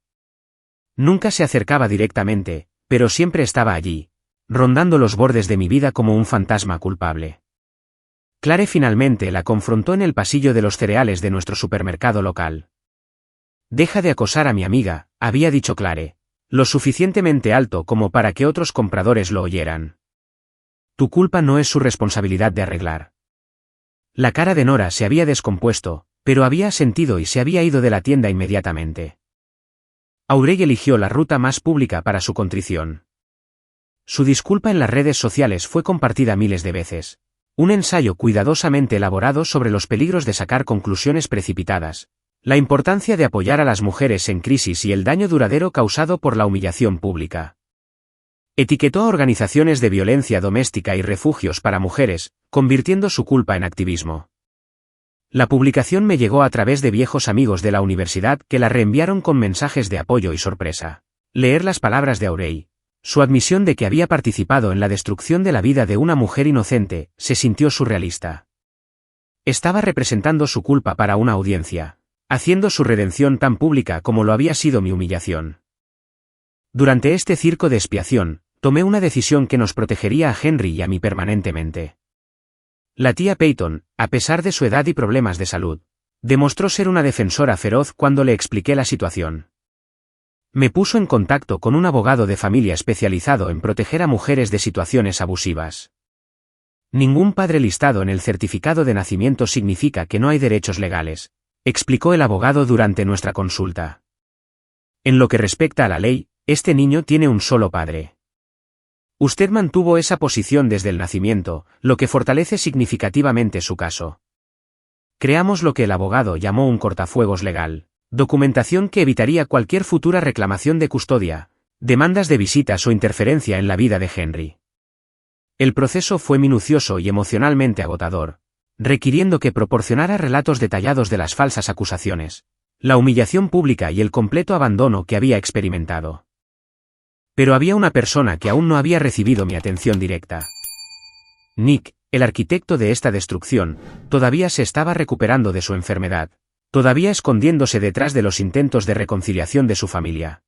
Nunca se acercaba directamente, pero siempre estaba allí, rondando los bordes de mi vida como un fantasma culpable. Clare finalmente la confrontó en el pasillo de los cereales de nuestro supermercado local. Deja de acosar a mi amiga, había dicho Clare, lo suficientemente alto como para que otros compradores lo oyeran. Tu culpa no es su responsabilidad de arreglar. La cara de Nora se había descompuesto, pero había asentido y se había ido de la tienda inmediatamente. Aurey eligió la ruta más pública para su contrición. Su disculpa en las redes sociales fue compartida miles de veces. Un ensayo cuidadosamente elaborado sobre los peligros de sacar conclusiones precipitadas, la importancia de apoyar a las mujeres en crisis y el daño duradero causado por la humillación pública. Etiquetó a organizaciones de violencia doméstica y refugios para mujeres, convirtiendo su culpa en activismo. La publicación me llegó a través de viejos amigos de la universidad que la reenviaron con mensajes de apoyo y sorpresa. Leer las palabras de Aurey, su admisión de que había participado en la destrucción de la vida de una mujer inocente, se sintió surrealista. Estaba representando su culpa para una audiencia, haciendo su redención tan pública como lo había sido mi humillación. Durante este circo de expiación, tomé una decisión que nos protegería a Henry y a mí permanentemente. La tía Peyton, a pesar de su edad y problemas de salud, demostró ser una defensora feroz cuando le expliqué la situación. Me puso en contacto con un abogado de familia especializado en proteger a mujeres de situaciones abusivas. Ningún padre listado en el certificado de nacimiento significa que no hay derechos legales, explicó el abogado durante nuestra consulta. En lo que respecta a la ley, este niño tiene un solo padre. Usted mantuvo esa posición desde el nacimiento, lo que fortalece significativamente su caso. Creamos lo que el abogado llamó un cortafuegos legal, documentación que evitaría cualquier futura reclamación de custodia, demandas de visitas o interferencia en la vida de Henry. El proceso fue minucioso y emocionalmente agotador, requiriendo que proporcionara relatos detallados de las falsas acusaciones, la humillación pública y el completo abandono que había experimentado. Pero había una persona que aún no había recibido mi atención directa. Nick, el arquitecto de esta destrucción, todavía se estaba recuperando de su enfermedad, todavía escondiéndose detrás de los intentos de reconciliación de su familia.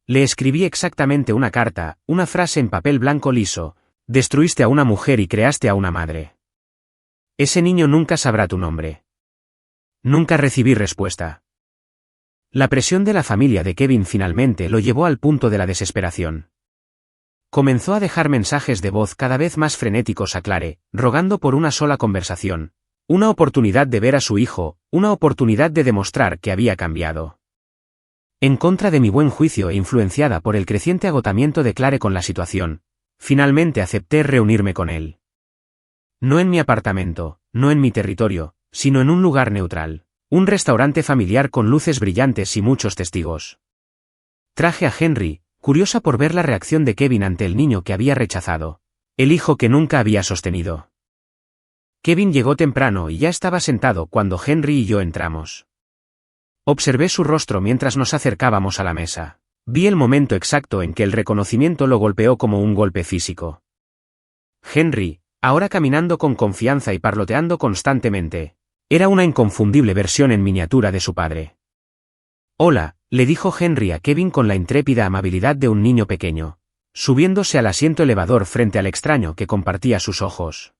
Le escribí exactamente una carta, una frase en papel blanco liso: destruiste a una mujer y creaste a una madre. Ese niño nunca sabrá tu nombre. Nunca recibí respuesta. La presión de la familia de Kevin finalmente lo llevó al punto de la desesperación. Comenzó a dejar mensajes de voz cada vez más frenéticos a Clare, rogando por una sola conversación, una oportunidad de ver a su hijo, una oportunidad de demostrar que había cambiado. En contra de mi buen juicio e influenciada por el creciente agotamiento de Clare con la situación, finalmente acepté reunirme con él. No en mi apartamento, no en mi territorio, sino en un lugar neutral, un restaurante familiar con luces brillantes y muchos testigos. Traje a Henry, curiosa por ver la reacción de Kevin ante el niño que había rechazado, el hijo que nunca había sostenido. Kevin llegó temprano y ya estaba sentado cuando Henry y yo entramos. Observé su rostro mientras nos acercábamos a la mesa. Vi el momento exacto en que el reconocimiento lo golpeó como un golpe físico. Henry, ahora caminando con confianza y parloteando constantemente, era una inconfundible versión en miniatura de su padre. Hola, le dijo Henry a Kevin con la intrépida amabilidad de un niño pequeño, subiéndose al asiento elevador frente al extraño que compartía sus ojos.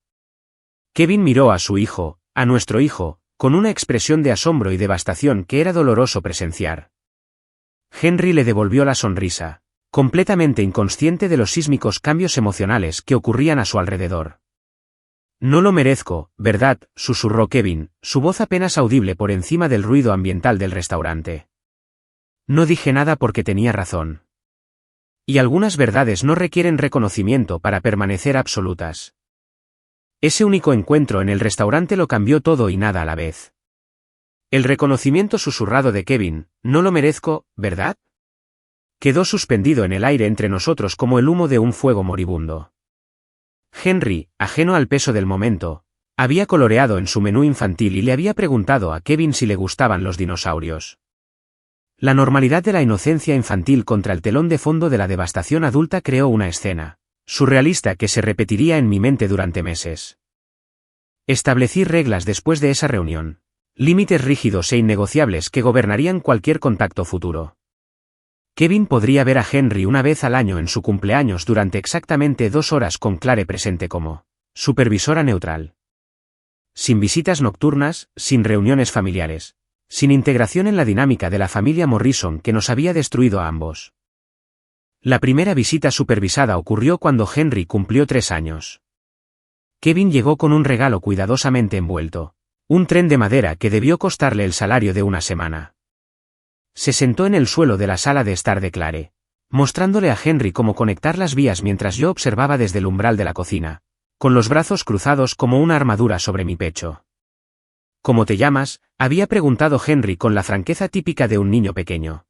Kevin miró a su hijo, a nuestro hijo, con una expresión de asombro y devastación que era doloroso presenciar. Henry le devolvió la sonrisa, completamente inconsciente de los sísmicos cambios emocionales que ocurrían a su alrededor. No lo merezco, ¿verdad?, susurró Kevin, su voz apenas audible por encima del ruido ambiental del restaurante. No dije nada porque tenía razón. Y algunas verdades no requieren reconocimiento para permanecer absolutas. Ese único encuentro en el restaurante lo cambió todo y nada a la vez. El reconocimiento susurrado de Kevin, no lo merezco, ¿verdad?, quedó suspendido en el aire entre nosotros como el humo de un fuego moribundo. Henry, ajeno al peso del momento, había coloreado en su menú infantil y le había preguntado a Kevin si le gustaban los dinosaurios. La normalidad de la inocencia infantil contra el telón de fondo de la devastación adulta creó una escena surrealista que se repetiría en mi mente durante meses. Establecí reglas después de esa reunión, límites rígidos e innegociables que gobernarían cualquier contacto futuro. Kevin podría ver a Henry una vez al año en su cumpleaños durante exactamente 2 horas con Clare presente como supervisora neutral. Sin visitas nocturnas, sin reuniones familiares, sin integración en la dinámica de la familia Morrison que nos había destruido a ambos. La primera visita supervisada ocurrió cuando Henry cumplió 3 años. Kevin llegó con un regalo cuidadosamente envuelto, un tren de madera que debió costarle el salario de una semana. Se sentó en el suelo de la sala de estar de Clare, mostrándole a Henry cómo conectar las vías mientras yo observaba desde el umbral de la cocina, con los brazos cruzados como una armadura sobre mi pecho. ¿Cómo te llamas?, había preguntado Henry con la franqueza típica de un niño pequeño.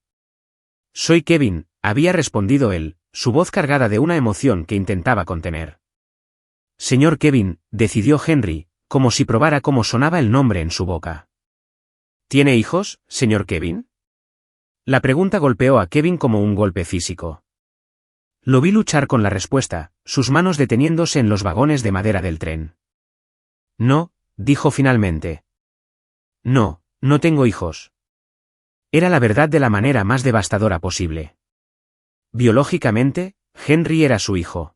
Soy Kevin, había respondido él, su voz cargada de una emoción que intentaba contener. Señor Kevin, decidió Henry, como si probara cómo sonaba el nombre en su boca. ¿Tiene hijos, señor Kevin? La pregunta golpeó a Kevin como un golpe físico. Lo vi luchar con la respuesta, sus manos deteniéndose en los vagones de madera del tren. No, dijo finalmente. No, no tengo hijos. Era la verdad de la manera más devastadora posible. Biológicamente, Henry era su hijo.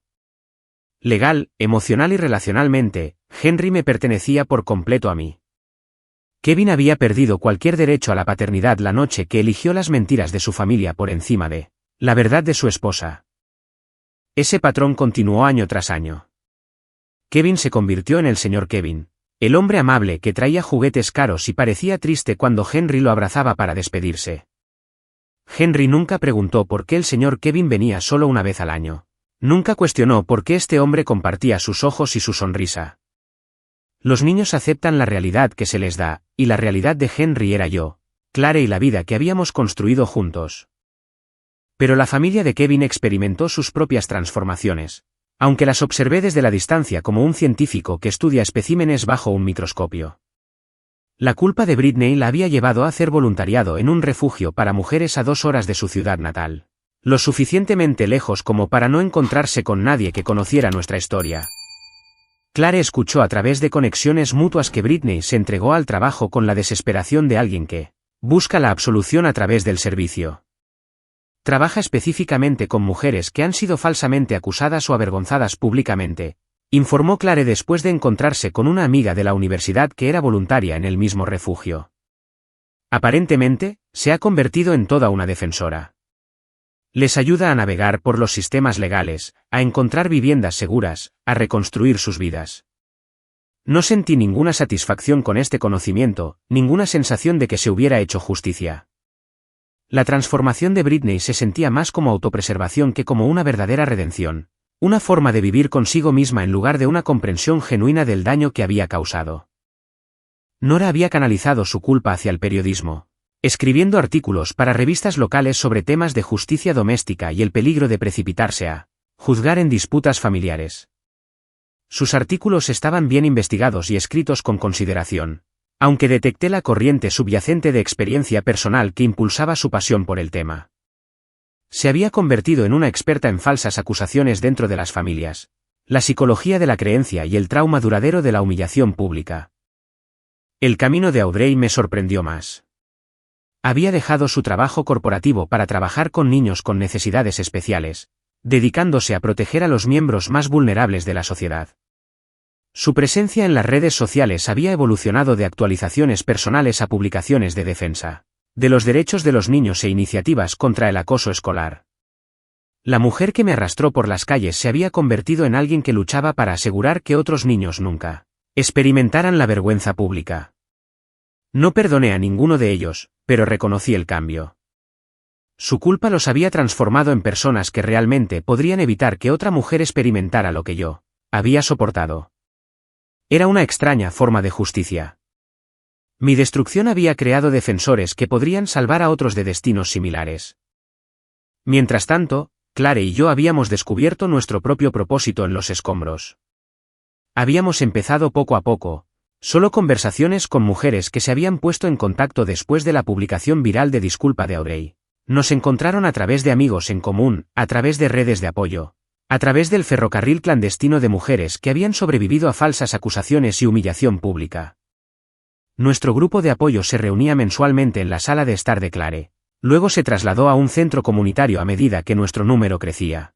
Legal, emocional y relacionalmente, Henry me pertenecía por completo a mí. Kevin había perdido cualquier derecho a la paternidad la noche que eligió las mentiras de su familia por encima de la verdad de su esposa. Ese patrón continuó año tras año. Kevin se convirtió en el señor Kevin, el hombre amable que traía juguetes caros y parecía triste cuando Henry lo abrazaba para despedirse. Henry nunca preguntó por qué el señor Kevin venía solo una vez al año. Nunca cuestionó por qué este hombre compartía sus ojos y su sonrisa. Los niños aceptan la realidad que se les da, y la realidad de Henry era yo, Clare y la vida que habíamos construido juntos. Pero la familia de Kevin experimentó sus propias transformaciones, aunque las observé desde la distancia como un científico que estudia especímenes bajo un microscopio. La culpa de Britney la había llevado a hacer voluntariado en un refugio para mujeres a 2 horas de su ciudad natal, lo suficientemente lejos como para no encontrarse con nadie que conociera nuestra historia. Clare escuchó a través de conexiones mutuas que Britney se entregó al trabajo con la desesperación de alguien que busca la absolución a través del servicio. Trabaja específicamente con mujeres que han sido falsamente acusadas o avergonzadas públicamente, informó Clare después de encontrarse con una amiga de la universidad que era voluntaria en el mismo refugio. Aparentemente, se ha convertido en toda una defensora. Les ayuda a navegar por los sistemas legales, a encontrar viviendas seguras, a reconstruir sus vidas. No sentí ninguna satisfacción con este conocimiento, ninguna sensación de que se hubiera hecho justicia. La transformación de Britney se sentía más como autopreservación que como una verdadera redención, una forma de vivir consigo misma en lugar de una comprensión genuina del daño que había causado. Nora había canalizado su culpa hacia el periodismo, escribiendo artículos para revistas locales sobre temas de justicia doméstica y el peligro de precipitarse a juzgar en disputas familiares. Sus artículos estaban bien investigados y escritos con consideración, aunque detecté la corriente subyacente de experiencia personal que impulsaba su pasión por el tema. Se había convertido en una experta en falsas acusaciones dentro de las familias, la psicología de la creencia y el trauma duradero de la humillación pública. El camino de Audrey me sorprendió más. Había dejado su trabajo corporativo para trabajar con niños con necesidades especiales, dedicándose a proteger a los miembros más vulnerables de la sociedad. Su presencia en las redes sociales había evolucionado de actualizaciones personales a publicaciones de defensa de los derechos de los niños e iniciativas contra el acoso escolar. La mujer que me arrastró por las calles se había convertido en alguien que luchaba para asegurar que otros niños nunca experimentaran la vergüenza pública. No perdoné a ninguno de ellos, pero reconocí el cambio. Su culpa los había transformado en personas que realmente podrían evitar que otra mujer experimentara lo que yo había soportado. Era una extraña forma de justicia. Mi destrucción había creado defensores que podrían salvar a otros de destinos similares. Mientras tanto, Clare y yo habíamos descubierto nuestro propio propósito en los escombros. Habíamos empezado poco a poco, solo conversaciones con mujeres que se habían puesto en contacto después de la publicación viral de Disculpa de Audrey. Nos encontraron a través de amigos en común, a través de redes de apoyo, a través del ferrocarril clandestino de mujeres que habían sobrevivido a falsas acusaciones y humillación pública. Nuestro grupo de apoyo se reunía mensualmente en la sala de estar de Clare, luego se trasladó a un centro comunitario a medida que nuestro número crecía.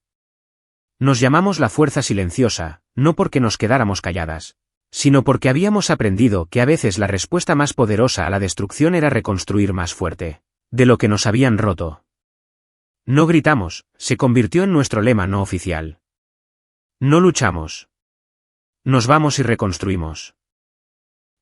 Nos llamamos la Fuerza Silenciosa, no porque nos quedáramos calladas, sino porque habíamos aprendido que a veces la respuesta más poderosa a la destrucción era reconstruir más fuerte de lo que nos habían roto. No gritamos, se convirtió en nuestro lema no oficial. No luchamos. Nos vamos y reconstruimos.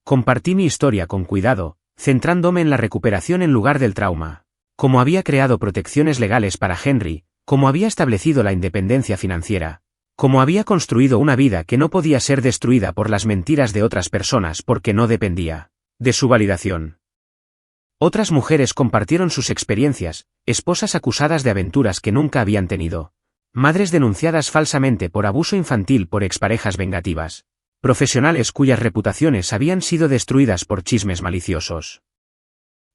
Compartí mi historia con cuidado, centrándome en la recuperación en lugar del trauma, cómo había creado protecciones legales para Henry, cómo había establecido la independencia financiera, cómo había construido una vida que no podía ser destruida por las mentiras de otras personas porque no dependía de su validación. Otras mujeres compartieron sus experiencias, esposas acusadas de aventuras que nunca habían tenido, madres denunciadas falsamente por abuso infantil por exparejas vengativas, profesionales cuyas reputaciones habían sido destruidas por chismes maliciosos.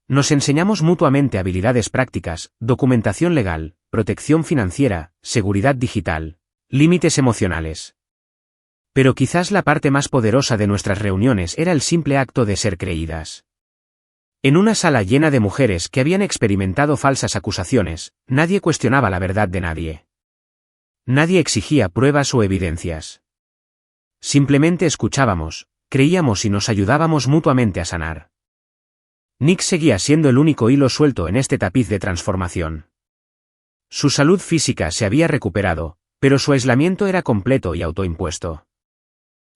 Nos enseñamos mutuamente habilidades prácticas, documentación legal, protección financiera, seguridad digital, límites emocionales. Pero quizás la parte más poderosa de nuestras reuniones era el simple acto de ser creídas. En una sala llena de mujeres que habían experimentado falsas acusaciones, nadie cuestionaba la verdad de nadie. Nadie exigía pruebas o evidencias. Simplemente escuchábamos, creíamos y nos ayudábamos mutuamente a sanar. Nick seguía siendo el único hilo suelto en este tapiz de transformación. Su salud física se había recuperado, pero su aislamiento era completo y autoimpuesto.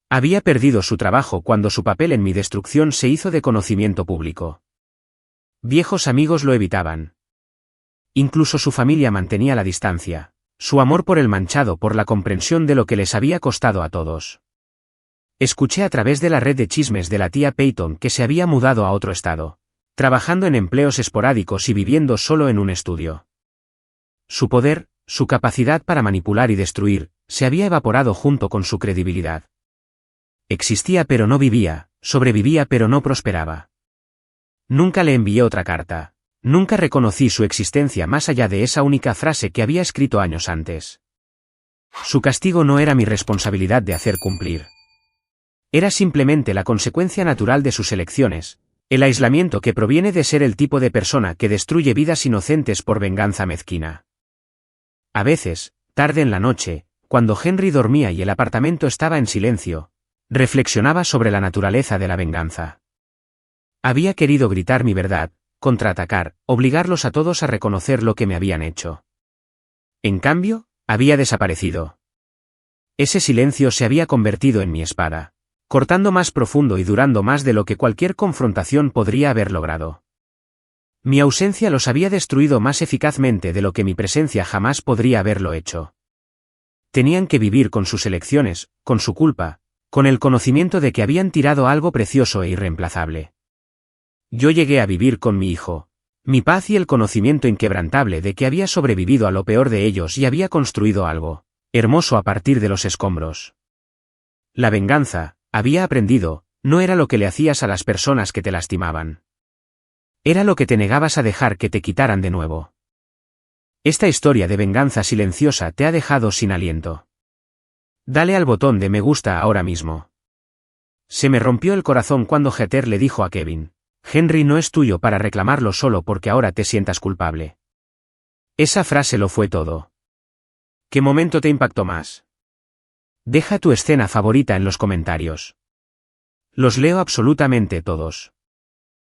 Había perdido su trabajo cuando su papel en mi destrucción se hizo de conocimiento público. Viejos amigos lo evitaban. Incluso su familia mantenía la distancia, su amor por el manchado por la comprensión de lo que les había costado a todos. Escuché a través de la red de chismes de la tía Peyton que se había mudado a otro estado, trabajando en empleos esporádicos y viviendo solo en un estudio. Su poder, su capacidad para manipular y destruir, se había evaporado junto con su credibilidad. Existía pero no vivía, sobrevivía pero no prosperaba. Nunca le envié otra carta. Nunca reconocí su existencia más allá de esa única frase que había escrito años antes. Su castigo no era mi responsabilidad de hacer cumplir. Era simplemente la consecuencia natural de sus elecciones, el aislamiento que proviene de ser el tipo de persona que destruye vidas inocentes por venganza mezquina. A veces, tarde en la noche, cuando Henry dormía y el apartamento estaba en silencio, reflexionaba sobre la naturaleza de la venganza. Había querido gritar mi verdad, contraatacar, obligarlos a todos a reconocer lo que me habían hecho. En cambio, había desaparecido. Ese silencio se había convertido en mi espada, cortando más profundo y durando más de lo que cualquier confrontación podría haber logrado. Mi ausencia los había destruido más eficazmente de lo que mi presencia jamás podría haberlo hecho. Tenían que vivir con sus elecciones, con su culpa, con el conocimiento de que habían tirado algo precioso e irreemplazable. Yo llegué a vivir con mi hijo, mi paz y el conocimiento inquebrantable de que había sobrevivido a lo peor de ellos y había construido algo hermoso a partir de los escombros. La venganza, había aprendido, no era lo que le hacías a las personas que te lastimaban. Era lo que te negabas a dejar que te quitaran de nuevo. Esta historia de venganza silenciosa te ha dejado sin aliento. Dale al botón de me gusta ahora mismo. Se me rompió el corazón cuando Heather le dijo a Kevin: Henry no es tuyo para reclamarlo solo porque ahora te sientas culpable. Esa frase lo fue todo. ¿Qué momento te impactó más? Deja tu escena favorita en los comentarios. Los leo absolutamente todos.